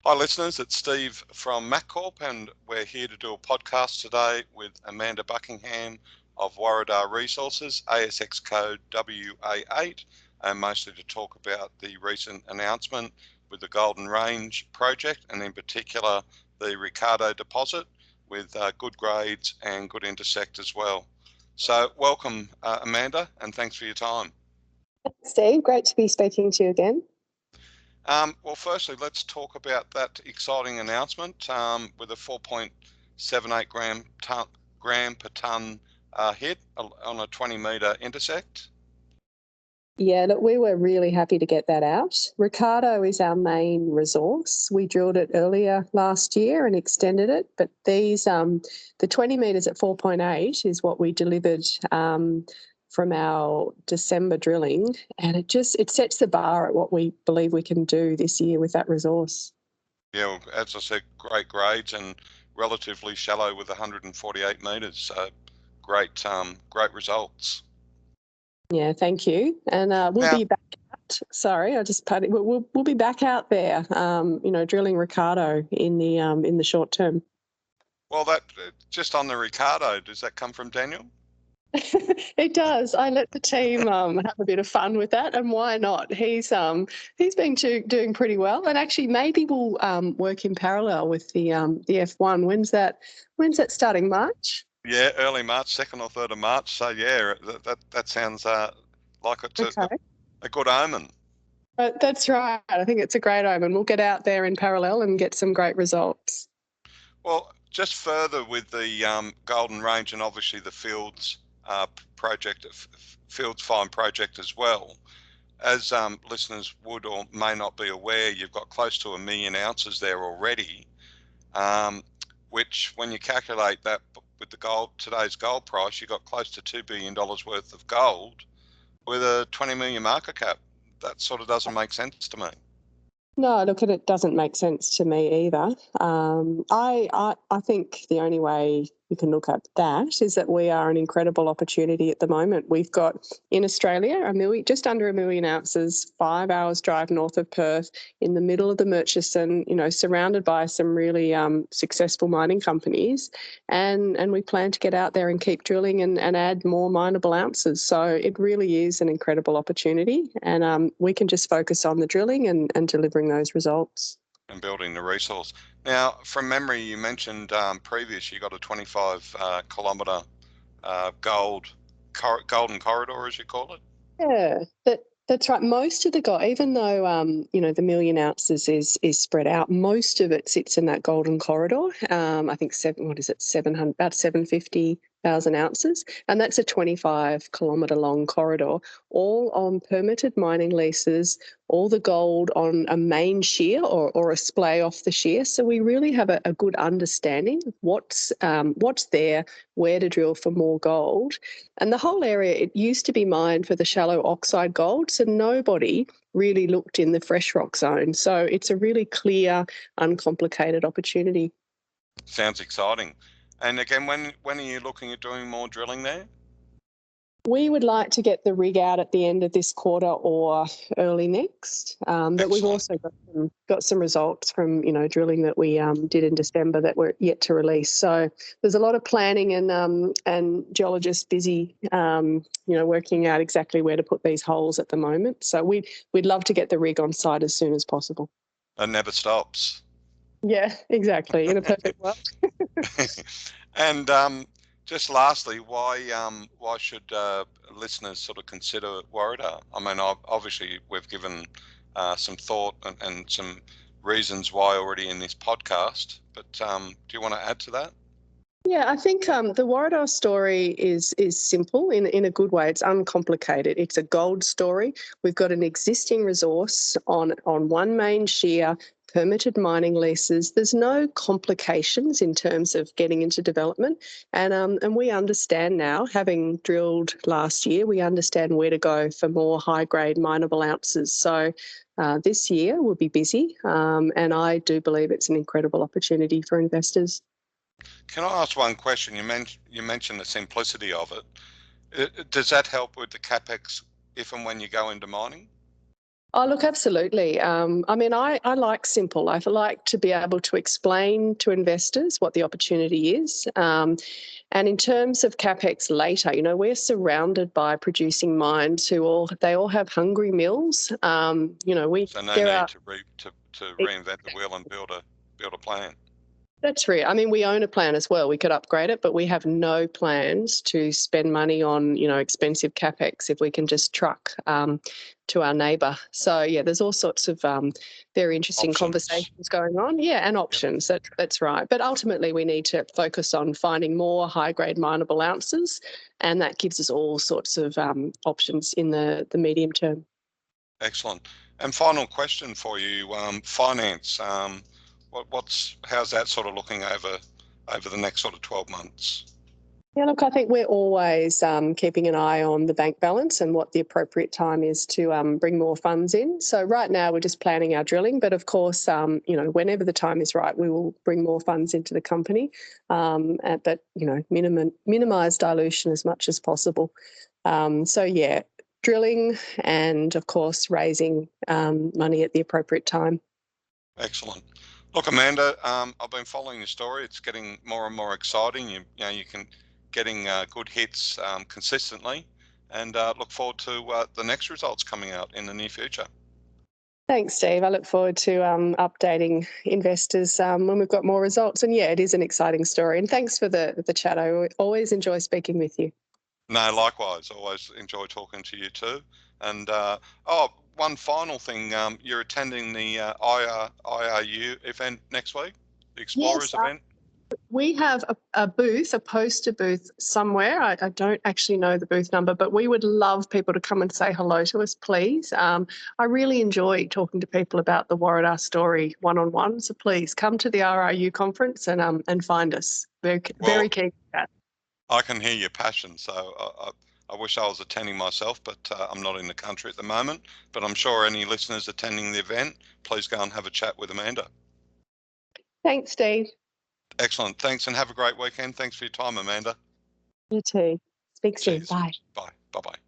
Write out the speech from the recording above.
Hi listeners, it's Steve from MacCorp and we're here to do a podcast today with Amanda Buckingham of WARRIEDAR Resources, ASX code WA8, and mostly to talk about the recent announcement with the Golden Range project and in particular the Ricciardo deposit with good grades and good intersect as well. So welcome Amanda, and thanks for your time. Steve, great to be speaking to you again. Well, firstly, let's talk about that exciting announcement with a 4.78 gram per tonne hit on a 20 metre intersect. Yeah, look, we were really happy to get that out. Ricciardo is our main resource. We drilled it earlier last year and extended it, but these the 20 metres at 4.8 is what we delivered from our December drilling, and it sets the bar at what we believe we can do this year with that resource. Yeah, well, as I said, great grades and relatively shallow with 148 metres, so great results. Yeah, thank you. And we'll be back out. Sorry, I just put it. We'll be back out there, drilling Ricciardo in the short term. Well, that just on the Ricciardo, does that come from Daniel? It does. I let the team have a bit of fun with that, and why not? He's been doing pretty well, and actually maybe we'll work in parallel with the F1. When's that starting? March? Yeah, early March, 2nd or 3rd of March. So yeah, that sounds like it's a good omen. That's right. I think it's a great omen. We'll get out there in parallel and get some great results. Well, just further with the Golden Range and obviously the Fields project, Fields Find project as well. As listeners would or may not be aware, you've got close to 1 million ounces there already, which when you calculate that with the today's gold price, you've got close to $2 billion worth of gold with a 20 million market cap. That sort of doesn't make sense to me. No, look, it doesn't make sense to me either. I think the only way you can look at that is that we are an incredible opportunity at the moment. We've got in Australia just under 1 million ounces, 5 hours drive north of Perth, in the middle of the Murchison, surrounded by some really successful mining companies, and we plan to get out there and keep drilling and add more mineable ounces. So it really is an incredible opportunity, and we can just focus on the drilling and delivering those results. And building the resource. Now, from memory, you mentioned previous you got a 25 kilometre golden corridor, as you call it. Yeah, that's right. Most of the gold, even though the 1 million ounces is spread out, most of it sits in that golden corridor. I think 750,000 ounces, and that's a 25 kilometre long corridor, all on permitted mining leases, all the gold on a main shear or a splay off the shear. So we really have a good understanding of what's there, where to drill for more gold. And the whole area, it used to be mined for the shallow oxide gold, so nobody really looked in the fresh rock zone. So it's a really clear, uncomplicated opportunity. Sounds exciting. And again, when are you looking at doing more drilling there? We would like to get the rig out at the end of this quarter or early next. But we've also got some results from drilling that we did in December that we're yet to release. So there's a lot of planning and geologists busy working out exactly where to put these holes at the moment. So we'd love to get the rig on site as soon as possible. It never stops. Yeah, exactly. In a perfect world. And just lastly, why should listeners sort of consider WARRIEDAR? I mean, obviously we've given some thought and some reasons why already in this podcast, but do you want to add to that? Yeah, I think the WARRIEDAR story is simple in a good way. It's uncomplicated. It's a gold story. We've got an existing resource on one main shear, permitted mining leases. There's no complications in terms of getting into development, and we understand now, having drilled last year, we understand where to go for more high-grade mineable ounces. So this year we'll be busy, and I do believe it's an incredible opportunity for investors. Can I ask one question? You mentioned the simplicity of it. Does that help with the capex if and when you go into mining? Oh, look, absolutely. I mean, I like simple. I like to be able to explain to investors what the opportunity is. And in terms of CapEx later, we're surrounded by producing mines they all have hungry mills. So no need to reinvent the wheel and build a plant. That's right. I mean, we own a plant as well. We could upgrade it, but we have no plans to spend money on, expensive CapEx if we can just truck to our neighbour. So, yeah, there's all sorts of very interesting Options. conversations going on. Yeah, and options. Yep. That's right. But ultimately, we need to focus on finding more high-grade mineable ounces, and that gives us all sorts of options in the medium term. Excellent. And final question for you, finance. How's that sort of looking over the next sort of 12 months? Yeah, look, I think we're always keeping an eye on the bank balance and what the appropriate time is to bring more funds in. So right now we're just planning our drilling, but of course, whenever the time is right, we will bring more funds into the company. But minimise dilution as much as possible. So yeah, drilling and of course raising money at the appropriate time. Excellent. Look, Amanda, I've been following your story. It's getting more and more exciting. You can getting good hits consistently, and look forward to the next results coming out in the near future. Thanks, Steve. I look forward to updating investors when we've got more results. And yeah, it is an exciting story. And thanks for the chat. I always enjoy speaking with you. No, likewise. Always enjoy talking to you too. And one final thing, you're attending the IRU event next week, the Explorers event? We have a booth, a poster booth somewhere. I don't actually know the booth number, but we would love people to come and say hello to us, please. I really enjoy talking to people about the WARRIEDAR story one-on-one. So please come to the RRU conference and find us. We're very keen for that. I can hear your passion, so I wish I was attending myself, but I'm not in the country at the moment. But I'm sure any listeners attending the event, please go and have a chat with Amanda. Thanks, Steve. Excellent. Thanks, and have a great weekend. Thanks for your time, Amanda. You too. Speak soon. Cheers. Bye. Bye. Bye-bye.